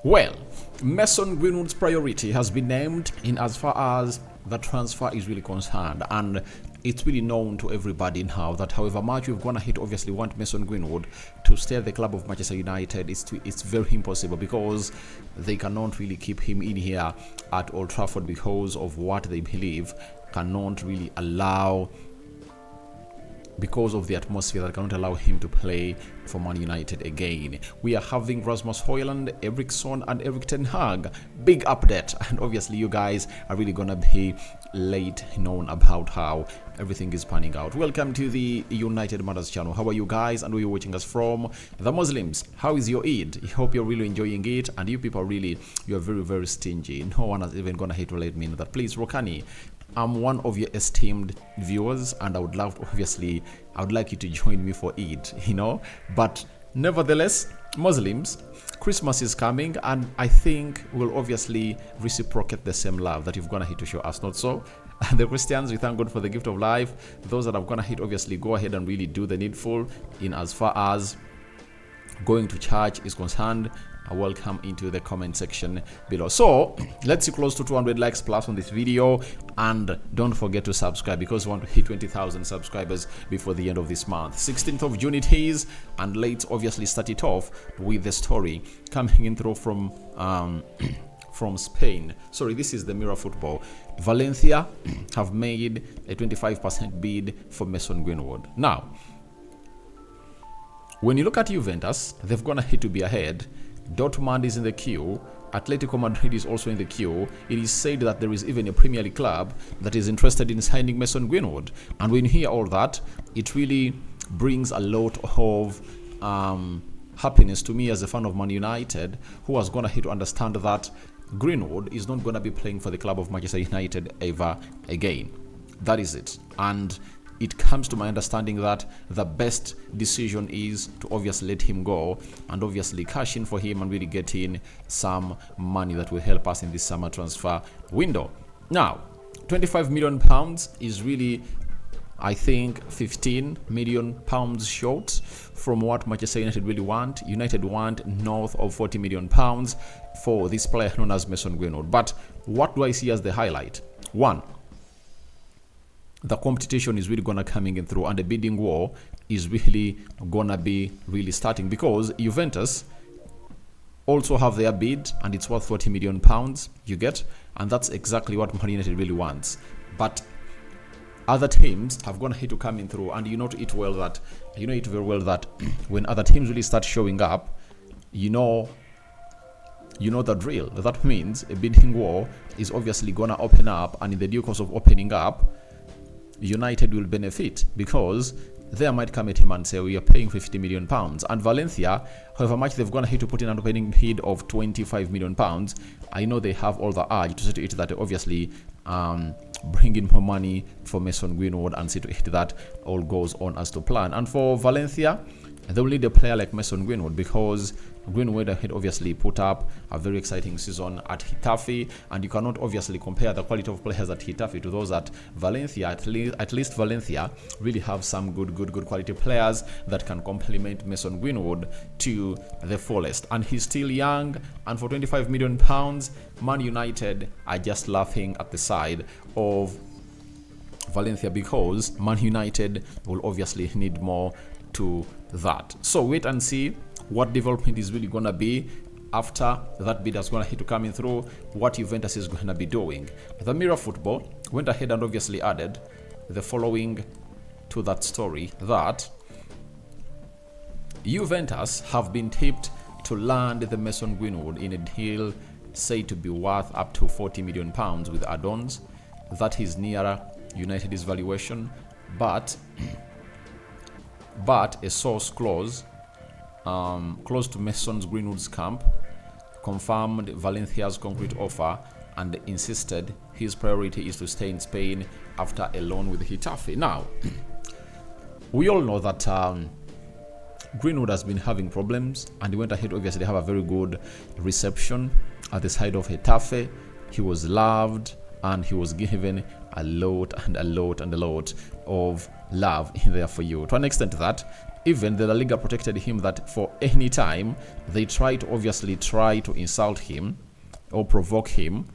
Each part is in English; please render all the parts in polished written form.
Well, Mason Greenwood's priority has been named in as far as the transfer is really concerned, and it's really known to everybody now that however much we've gone ahead obviously want Mason Greenwood to stay at the club of Manchester United, it's very impossible because they cannot really keep him in here at Old Trafford because of what they believe cannot really allow, because of the atmosphere that cannot allow him to play for Man United again. We are having Rasmus Hojlund, Eriksson and Erik ten Hag. Big update, and obviously you guys are really gonna be late known about how everything is panning out. Welcome to the United Matters channel. How are you guys, and where you're watching us from? The Muslims, how is your Eid? I hope you're really enjoying it, and you people really, you're very stingy. No one has even gonna hate to let me know that. Please, Rokani, I'm one of your esteemed viewers, and I would like you to join me for Eid, but nevertheless, Muslims, Christmas is coming, and I think we'll obviously reciprocate the same love that you've gone ahead to show us, not so? And the Christians, we thank God for the gift of life. Those that have gone ahead, obviously go ahead and really do the needful in as far as going to church is concerned. Welcome into the comment section below. So let's see close to 200 likes plus on this video, and don't forget to subscribe because we want to hit 20,000 subscribers before the end of this month. 16th of June it is, and let's obviously start it off with the story coming in through from Spain. Sorry, this is the Mirror Football. Valencia have made a 25% bid for Mason Greenwood. Now, when you look at Juventus, they've gone ahead to be ahead. Dortmund is in the queue. Atletico Madrid is also in the queue. It is said that there is even a Premier League club that is interested in signing Mason Greenwood. And when you hear all that, it really brings a lot of happiness to me as a fan of Man United, who has gone ahead to understand that Greenwood is not going to be playing for the club of Manchester United ever again. That is it. And it comes to my understanding that the best decision is to obviously let him go and obviously cash in for him and really get in some money that will help us in this summer transfer window. Now, 25 million pounds is really, I think, 15 million pounds short from what Manchester United really want. United want north of 40 million pounds for this player known as Mason Greenwood. But what do I see as the highlight? One, the competition is really gonna coming in through, and the bidding war is really gonna be really starting because Juventus also have their bid and it's worth 40 million pounds, you get, and that's exactly what Man United really wants. But other teams have gone ahead to come in through, and you know it very well that when other teams really start showing up, you know the drill. That means a bidding war is obviously gonna open up, and in the due course of opening up, United will benefit because they might come at him and say, we are paying 50 million pounds. And Valencia, however much they've gone ahead to put in an opening bid of 25 million pounds, I know they have all the urge to see to it that they obviously bring in more money for Mason Greenwood and see to it that all goes on as to plan. And for Valencia, they will need a player like Mason Greenwood because Greenwood had obviously put up a very exciting season at Getafe, and you cannot obviously compare the quality of players at Getafe to those at Valencia. At least Valencia really have some good quality players that can complement Mason Greenwood to the fullest. And he's still young, and for 25 million pounds, Man United are just laughing at the side of Valencia because Man United will obviously need more to that. So wait and see what development is really gonna be after that bid has gonna hit to come in through, what Juventus is gonna be doing. The Mirror Football went ahead and obviously added the following to that story, that Juventus have been tipped to land the Mason Greenwood in a deal said to be worth up to 40 million pounds with add-ons. That is nearer United's valuation, but a source close to Mason Greenwood's camp confirmed Valencia's concrete offer and insisted his priority is to stay in Spain after a loan with Getafe. Now, we all know that Greenwood has been having problems, and he went ahead obviously to have a very good reception at the side of Getafe. He was loved and he was given a lot of love in there for you, to an extent that Even the La Liga protected him that for any time they try to insult him or provoke him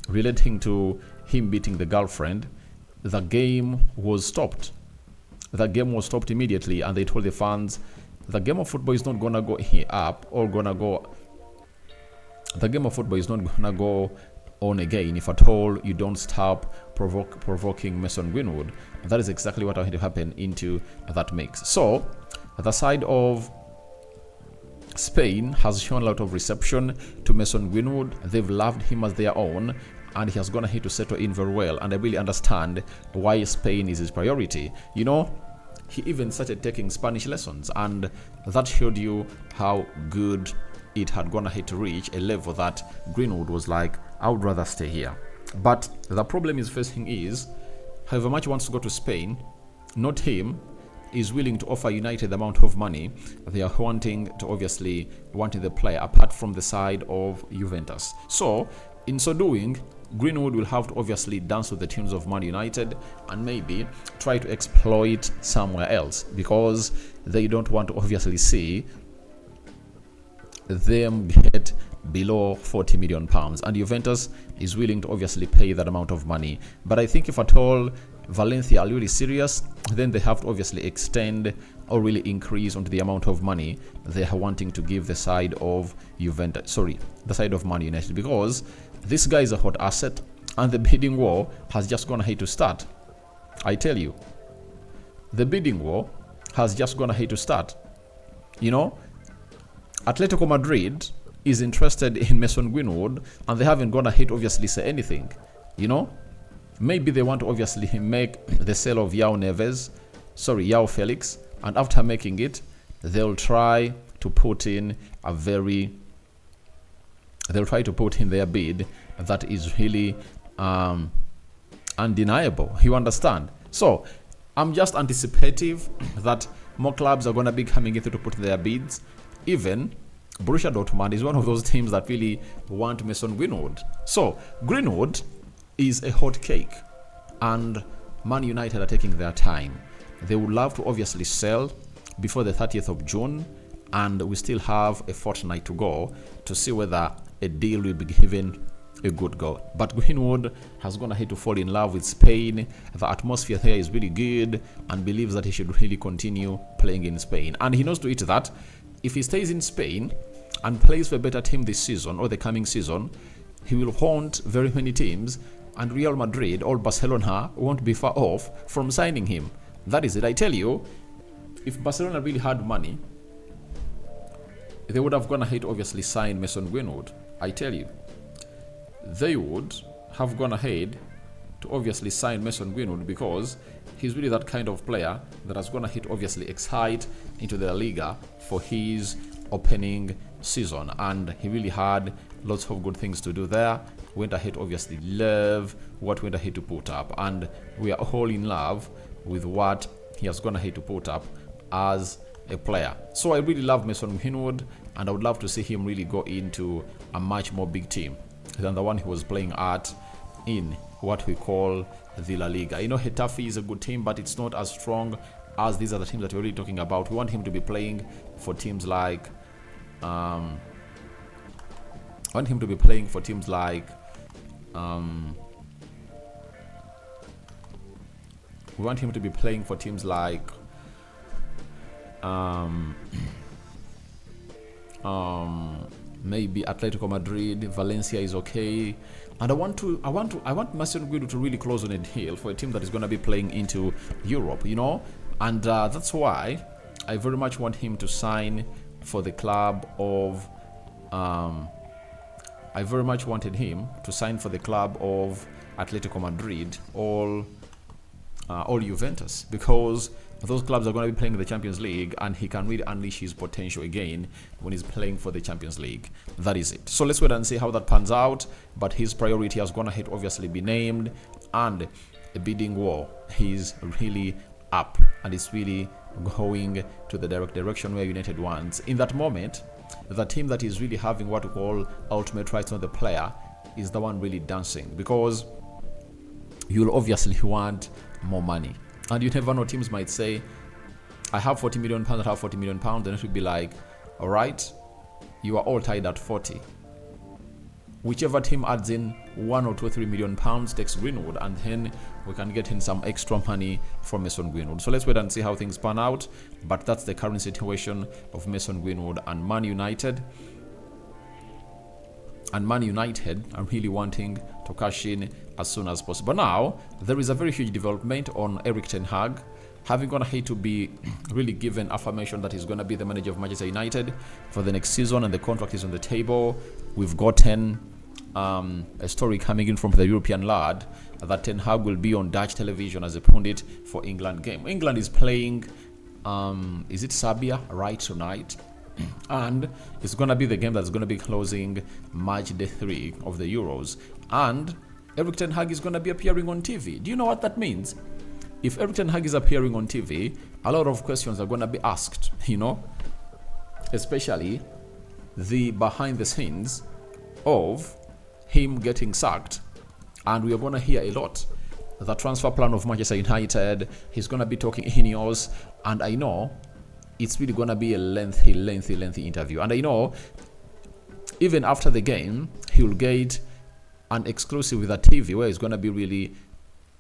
relating to him beating the girlfriend, the game was stopped. The game was stopped immediately, and they told the fans the game of football is not gonna go up or gonna go. The game of football is not gonna go on again if at all you don't stop provoking Mason Greenwood. And that is exactly what had to happen into that mix. So the side of Spain has shown a lot of reception to Mason Greenwood. They've loved him as their own, and he has gone ahead to settle in very well. And I really understand why Spain is his priority. You know, he even started taking Spanish lessons, and that showed you how good it had gone ahead to reach a level that Greenwood was like, I would rather stay here. But the problem he's facing is, however much he wants to go to Spain, not him is willing to offer United the amount of money they are wanting the player, apart from the side of Juventus. So in so doing, Greenwood will have to obviously dance with the tunes of Man United and maybe try to exploit somewhere else, because they don't want to obviously see them get below 40 million pounds, and Juventus is willing to obviously pay that amount of money. But I think if at all Valencia are really serious, then they have to obviously extend or really increase onto the amount of money they are wanting to give the side of the side of Man United, because this guy is a hot asset and the bidding war has just gone ahead to start. I tell you, the bidding war has just gone ahead to start. You know, Atletico Madrid is interested in Mason Greenwood, and they haven't gone ahead to obviously say anything. You know, maybe they want to obviously make the sale of João Felix, and after making it, they'll try to put in their bid that is really undeniable. You understand? So I'm just anticipative that more clubs are going to be coming in to put their bids. Even Borussia Dortmund is one of those teams that really want Mason Greenwood. So Greenwood is a hot cake, and Man United are taking their time. They would love to obviously sell before the 30th of June, and we still have a fortnight to go to see whether a deal will be given a good go. But Greenwood has gone ahead to fall in love with Spain. The atmosphere there is really good, and believes that he should really continue playing in Spain. And he knows to it that if he stays in Spain and plays for a better team this season or the coming season, he will haunt very many teams, and Real Madrid or Barcelona won't be far off from signing him. That is it. I tell you, if Barcelona really had money, they would have gone ahead to obviously sign Mason Greenwood. I tell you, they would have gone ahead to obviously sign Mason Greenwood, because he's really that kind of player that has gone ahead to obviously excite into the La Liga for his opening season, and he really had lots of good things to do there. Went ahead to obviously love what went ahead to put up, and we are all in love with what he has gone ahead to put up as a player. So I really love Mason Greenwood, and I would love to see him really go into a much more big team than the one he was playing at in what we call the La Liga. You know, Getafe is a good team, but it's not as strong as these are the teams that we're really talking about. We want him to be playing for teams like we want him to be playing for teams like maybe Atletico Madrid. Valencia is okay, and I want Mason Greenwood to really close on a deal for a team that is going to be playing into Europe, you know, and that's why I very much want him to sign for the club of I very much wanted him to sign for the club of Atletico Madrid or Juventus, because those clubs are going to be playing in the Champions League, and he can really unleash his potential again when he's playing for the Champions League. That is it. So let's wait and see how that pans out. But his priority has gone ahead, obviously, be named, and a bidding war. He's really up, and it's really going to the direct direction where United wants. In that moment, the team that is really having what we call ultimate rights on the player is the one really dancing, because you'll obviously want more money. And you never know, teams might say, I have 40 million pounds, I have 40 million pounds, then it would be like, all right, you are all tied at 40. Whichever team adds in 1 or 2 or 3 million pounds takes Greenwood, and then we can get in some extra money from Mason Greenwood. So let's wait and see how things pan out. But that's the current situation of Mason Greenwood and Man United. And Man United are really wanting to cash in as soon as possible. Now, there is a very huge development on Erik ten Hag, having gone ahead to be really given affirmation that he's going to be the manager of Manchester United for the next season, and the contract is on the table. We've gotten a story coming in from the European lad that Ten Hag will be on Dutch television as a pundit for England game. England is playing, is it Serbia right tonight? And it's going to be the game that's going to be closing March day 3 of the Euros. And Erik ten Hag is going to be appearing on TV. Do you know what that means? If Erik ten Hag is appearing on TV, a lot of questions are going to be asked, especially the behind the scenes of him getting sacked. And we are going to hear a lot. The transfer plan of Manchester United, he's going to be talking Ineos, and I know it's really going to be a lengthy interview. And I know even after the game, he will get an exclusive with a TV where he's going to be really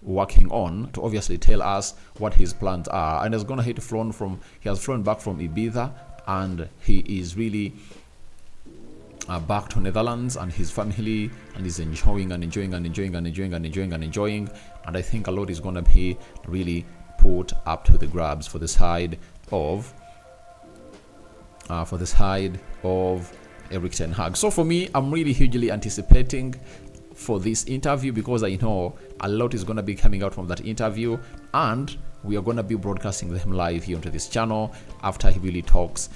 working on to obviously tell us what his plans are. And he's going to he has flown back from Ibiza, and he is really back to Netherlands and his family, and he's enjoying. And I think a lot is going to be really put up to the grabs for the side of Erik ten Hag. So for me, I'm really hugely anticipating for this interview, because I know a lot is going to be coming out from that interview, and we are going to be broadcasting them live here onto this channel after he really talks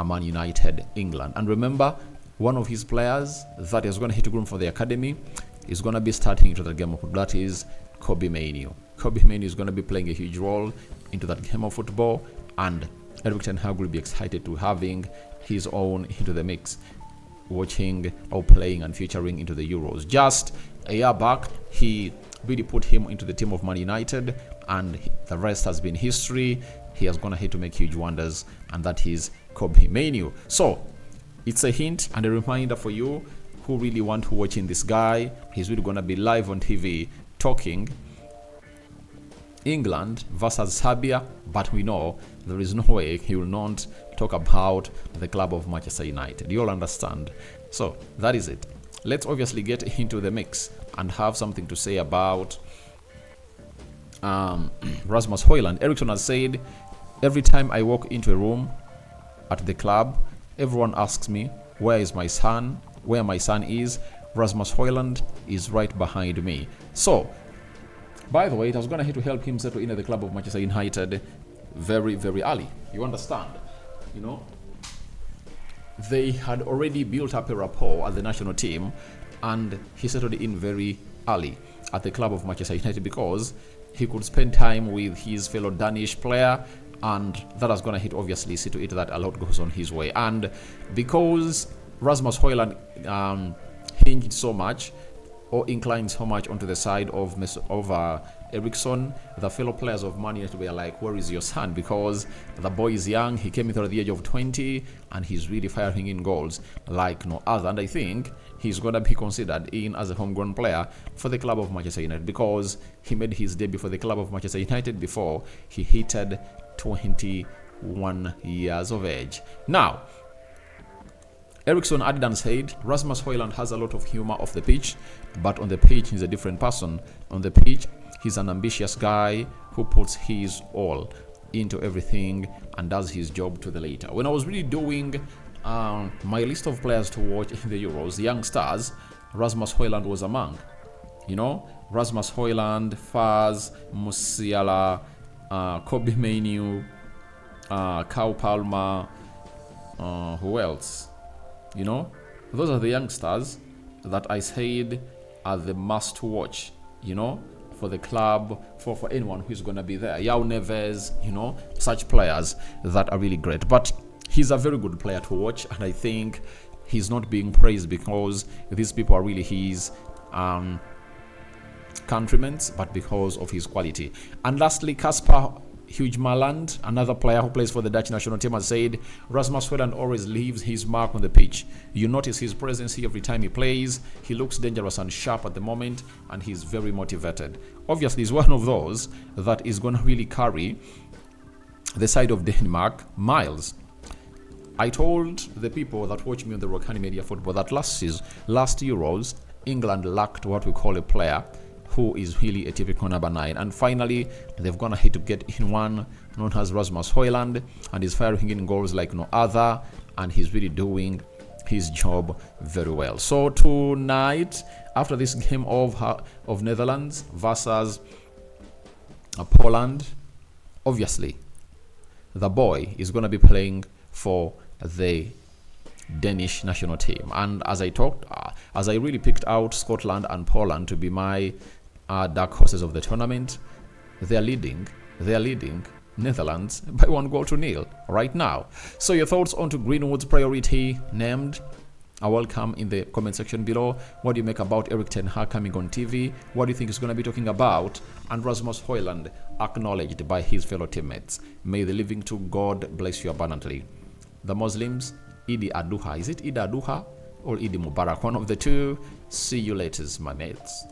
Man United England. And remember, one of his players that is going to hit groom for the academy is going to be starting into the game of football. That is Kobbie Mainoo. Kobbie Mainoo is going to be playing a huge role into that game of football, and Erik ten Hag will be excited to having his own into the mix, watching or playing and featuring into the Euros. Just a year back, he really put him into the team of Man United, and the rest has been history. He has gone ahead to make huge wonders, and that is Kobbie Mainoo. So it's a hint and a reminder for you who really want to watch in this guy. He's really going to be live on TV talking England versus Serbia, but we know there is no way he will not talk about the club of Manchester United. You all understand? So that is it. Let's obviously get into the mix and have something to say about Rasmus Hojlund. Eriksson has said, every time I walk into a room at the club, everyone asks me, where is my son? Where my son is? Rasmus Hojlund is right behind me. So, by the way, it was going to help him settle in at the club of Manchester United very, very early. You understand? They had already built up a rapport at the national team, and he settled in very early at the club of Manchester United because he could spend time with his fellow Danish player, and that has going to obviously see to it that a lot goes on his way. And because Rasmus Hojlund hinged so much or inclined so much onto the side of Eriksson, the fellow players of Man United were like, where is your son? Because the boy is young, he came in at the age of 20, and he's really firing in goals like no other. And I think he's going to be considered in as a homegrown player for the club of Manchester United, because he made his debut for the club of Manchester United before he hit 21 years of age. Now, Eriksson added and said, Rasmus Hojlund has a lot of humor off the pitch, but on the pitch he's a different person. On the pitch, he's an ambitious guy who puts his all into everything and does his job to the later. When I was really doing my list of players to watch in the Euros, young stars, Rasmus Hojlund was among. Rasmus Hojlund, Faz, Musiala, Kobbie Mainoo, Kyle Palmer, who else? Those are the youngsters that I said are the must watch, for the club, for anyone who's going to be there. Yao Neves, such players that are really great. But he's a very good player to watch, and I think he's not being praised because these people are really his countrymen, but because of his quality. And lastly, Kasper Hojlund, another player who plays for the Dutch national team, has said Rasmus Hojlund always leaves his mark on the pitch. You notice his presence here every time he plays. He looks dangerous and sharp at the moment, and he's very motivated. Obviously, he's one of those that is going to really carry the side of Denmark miles. I told the people that watch me on the Rokani Media Football that last Euros, England lacked what we call a player who is really a typical number 9. And finally, they've gone ahead to get in one known as Rasmus Hojlund, and he's firing in goals like no other, and he's really doing his job very well. So tonight, after this game of Netherlands versus Poland, obviously, the boy is going to be playing for the Danish national team. And as I really picked out Scotland and Poland to be my dark horses of the tournament, they're leading Netherlands by 1-0 right now. So your thoughts on to Greenwood's priority named are welcome in the comment section below. What do you make about Erik ten Hag coming on TV? What do you think he's going to be talking about? And Rasmus Hojlund acknowledged by his fellow teammates. May the living to God bless you abundantly. The Muslims, Idi Aduha. Is it Idi Aduha or Idi Mubarak? One of the two. See you later, my mates.